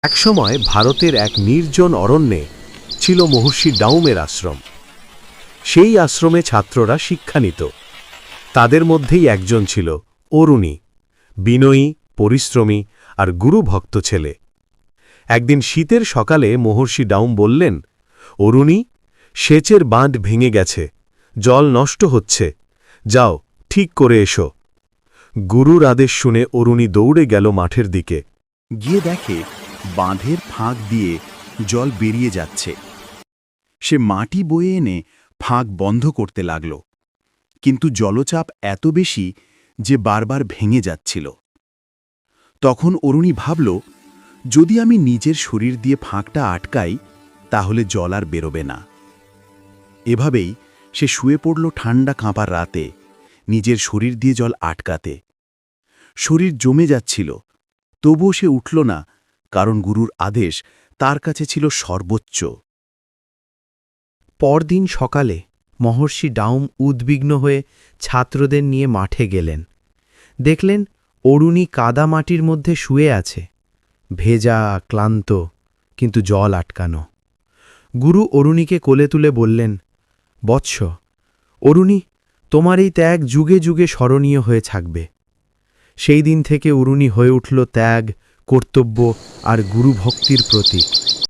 একসময় ভারতের এক নির্জন অরণ্যে ছিল মহর্ষি ডাউমের আশ্রম। সেই আশ্রমে ছাত্ররা শিক্ষা নিত। তাদের মধ্যেই একজন ছিল অরুণী, বিনয়ী, পরিশ্রমী আর গুরুভক্ত ছেলে। একদিন শীতের সকালে মহর্ষি ডাউম বললেন, অরুণী, সেচের বাঁধ ভেঙে গেছে, জল নষ্ট হচ্ছে, যাও ঠিক করে এসো। গুরুর আদেশ শুনে অরুণী দৌড়ে গেল মাঠের দিকে। গিয়ে দেখে বাঁধের ফাঁক দিয়ে জল বেরিয়ে যাচ্ছে। সে মাটি বয়ে এনে ফাঁক বন্ধ করতে লাগল, কিন্তু জলচাপ এত বেশি যে বারবার ভেঙে যাচ্ছিল। তখন অরুণী ভাবল, যদি আমি নিজের শরীর দিয়ে ফাঁকটা আটকাই তাহলে জল আর বেরোবে না। এভাবেই সে শুয়ে পড়ল ঠান্ডা কাঁপার রাতে, নিজের শরীর দিয়ে জল আটকাতে। শরীর জমে যাচ্ছিল, তবুও সে উঠল না, কারণ গুরুর আদেশ তার কাছে ছিল সর্বোচ্চ। পরদিন সকালে মহর্ষি ডাউম উদ্বিগ্ন হয়ে ছাত্রদের নিয়ে মাঠে গেলেন। দেখলেন অরুণী কাদা মাটির মধ্যে শুয়ে আছে, ভেজা, ক্লান্ত, কিন্তু জল আটকানো। গুরু অরুণীকে কোলে তুলে বললেন, বৎস, অরুণী, তোমার এই ত্যাগ যুগে যুগে স্মরণীয় হয়ে থাকবে। সেই দিন থেকে অরুণী হয়ে উঠল ত্যাগ, কর্তব্য আর গুরুভক্তির প্রতীক।